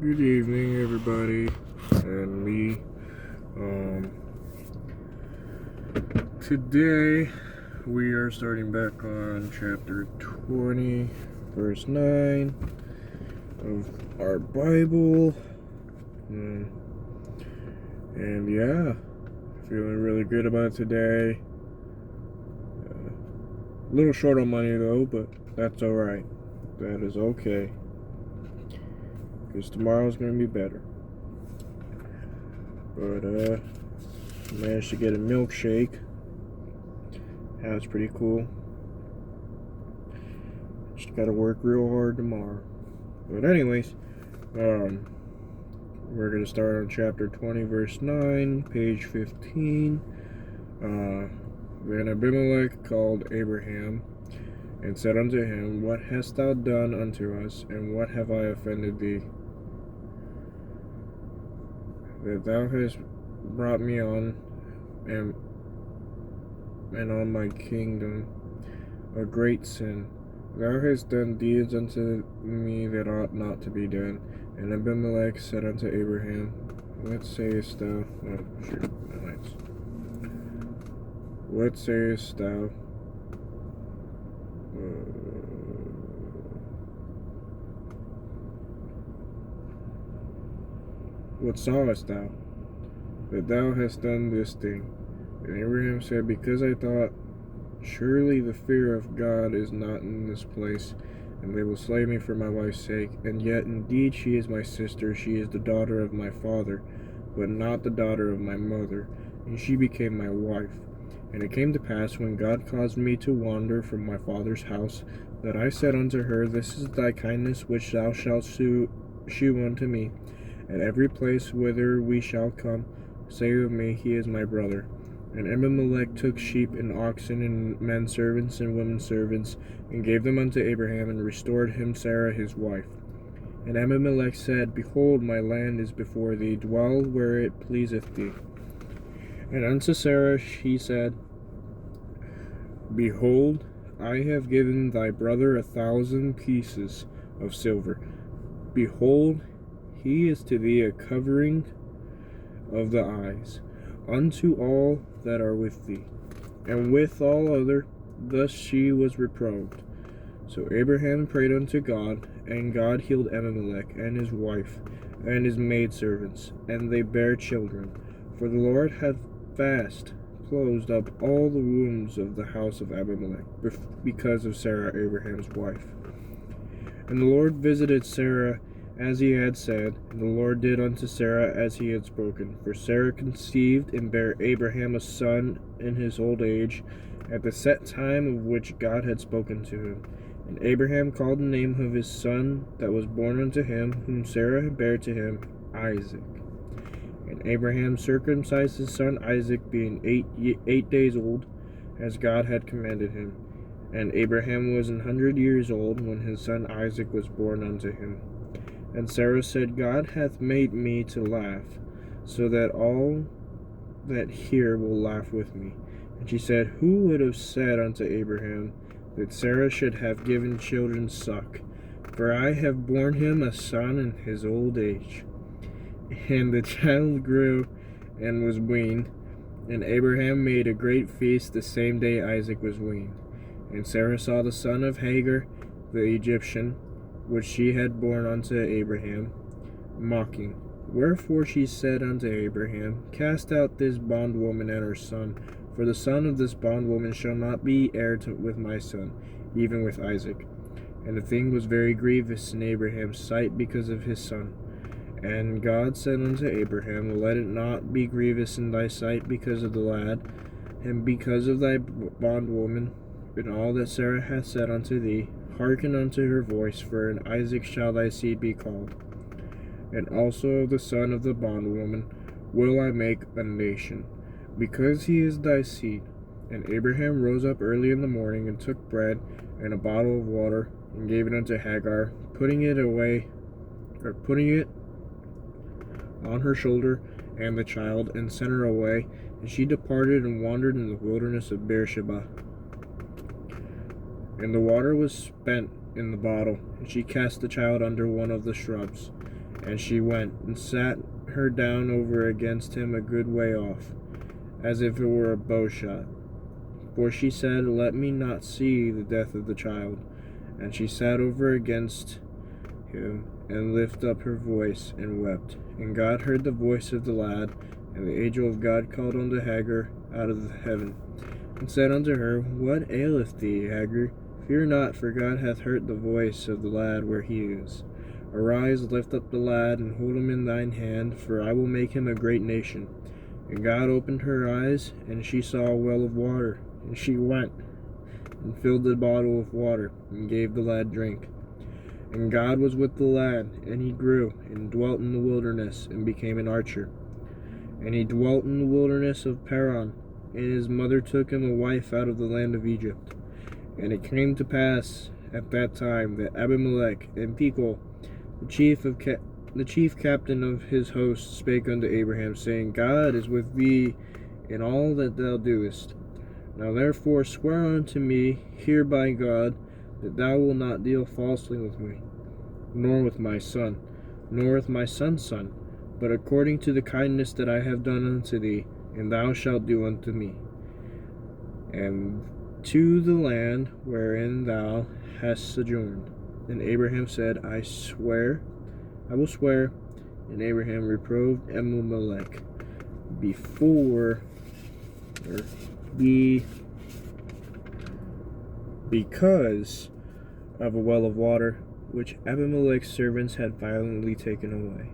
Good evening, everybody, and me. Today we are starting back on chapter 20, verse 9 of our Bible. And yeah, feeling really good about today. A little short on money though, but that's alright. That is okay. Because tomorrow's going to be better. But, managed to get a milkshake. That was pretty cool. Just gotta work real hard tomorrow. But anyways, we're gonna start on chapter 20, verse 9, page 15. Then Abimelech called Abraham and said unto him, What hast thou done unto us, and what have I offended thee, that thou hast brought me on and on my kingdom a great sin? Thou hast done deeds unto me that ought not to be done. And Abimelech said unto Abraham, What sayest thou? What sayest thou? What sawest thou, that thou hast done this thing? And Abraham said, Because I thought, surely the fear of God is not in this place, and they will slay me for my wife's sake. And yet indeed she is my sister, she is the daughter of my father, but not the daughter of my mother, and she became my wife. And it came to pass, when God caused me to wander from my father's house, that I said unto her, This is thy kindness which thou shalt shew unto me. At every place whither we shall come, say of me, He is my brother. And Abimelech took sheep and oxen and men servants and women servants, and gave them unto Abraham, and restored him Sarah his wife. And Abimelech said, Behold, my land is before thee, dwell where it pleaseth thee. And unto Sarah he said, Behold, I have given thy brother 1,000 pieces of silver. Behold, he is to thee a covering of the eyes unto all that are with thee. And with all other, thus she was reproved. So Abraham prayed unto God, and God healed Abimelech and his wife and his maidservants, and they bare children. For the Lord had fast closed up all the wombs of the house of Abimelech, because of Sarah Abraham's wife. And the Lord visited Sarah as he had said, and the Lord did unto Sarah as he had spoken. For Sarah conceived and bare Abraham a son in his old age, at the set time of which God had spoken to him. And Abraham called the name of his son that was born unto him, whom Sarah had bare to him, Isaac. And Abraham circumcised his son Isaac, being 8 days old, as God had commanded him. And Abraham was 100 years old when his son Isaac was born unto him. And Sarah said, God hath made me to laugh, so that all that hear will laugh with me. And she said, Who would have said unto Abraham that Sarah should have given children suck? For I have borne him a son in his old age. And the child grew and was weaned, and Abraham made a great feast the same day Isaac was weaned. And Sarah saw the son of Hagar the Egyptian, which she had borne unto Abraham, mocking. Wherefore she said unto Abraham, Cast out this bondwoman and her son, for the son of this bondwoman shall not be heir with my son, even with Isaac. And the thing was very grievous in Abraham's sight because of his son. And God said unto Abraham, Let it not be grievous in thy sight because of the lad, and because of thy bondwoman, and all that Sarah hath said unto thee. Hearken unto her voice, for in Isaac shall thy seed be called. And also of the son of the bondwoman will I make a nation, because he is thy seed. And Abraham rose up early in the morning, and took bread and a bottle of water, and gave it unto Hagar, putting it on her shoulder and the child, and sent her away. And she departed and wandered in the wilderness of Beersheba. And the water was spent in the bottle, and she cast the child under one of the shrubs. And she went and sat her down over against him a good way off, as if it were a bow shot. For she said, Let me not see the death of the child. And she sat over against him, and lifted up her voice, and wept. And God heard the voice of the lad, and the angel of God called unto Hagar out of heaven, and said unto her, What aileth thee, Hagar? Fear not, for God hath heard the voice of the lad where he is. Arise, lift up the lad, and hold him in thine hand, for I will make him a great nation. And God opened her eyes, and she saw a well of water. And she went, and filled the bottle with water, and gave the lad drink. And God was with the lad, and he grew, and dwelt in the wilderness, and became an archer. And he dwelt in the wilderness of Paran, and his mother took him a wife out of the land of Egypt. And it came to pass at that time that Abimelech and Phicol, the chief captain of his host, spake unto Abraham, saying, God is with thee in all that thou doest. Now therefore swear unto me here by God, that thou wilt not deal falsely with me, nor with my son, nor with my son's son, but according to the kindness that I have done unto thee, and thou shalt do unto me, and to the land wherein thou hast sojourned. And Abraham said, I will swear. And Abraham reproved Abimelech because of a well of water which Abimelech's servants had violently taken away.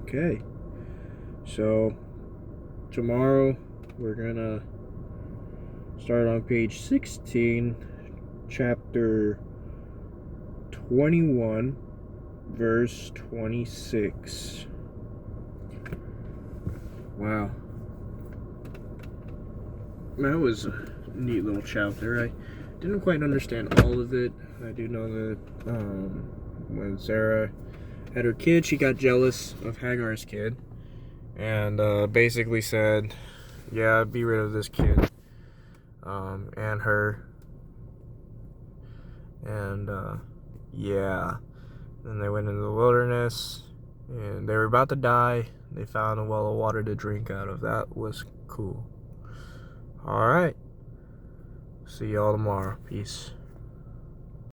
Okay, so tomorrow we're gonna start on page 16, chapter 21, verse 26. Wow. That was a neat little chapter. I didn't quite understand all of it. I do know that when Sarah had her kid, she got jealous of Hagar's kid, and basically said, yeah, be rid of this kid and her. And yeah, then they went into the wilderness, and they were about to die. They found a well of water to drink out of. That was cool. Alright, see y'all tomorrow. Peace.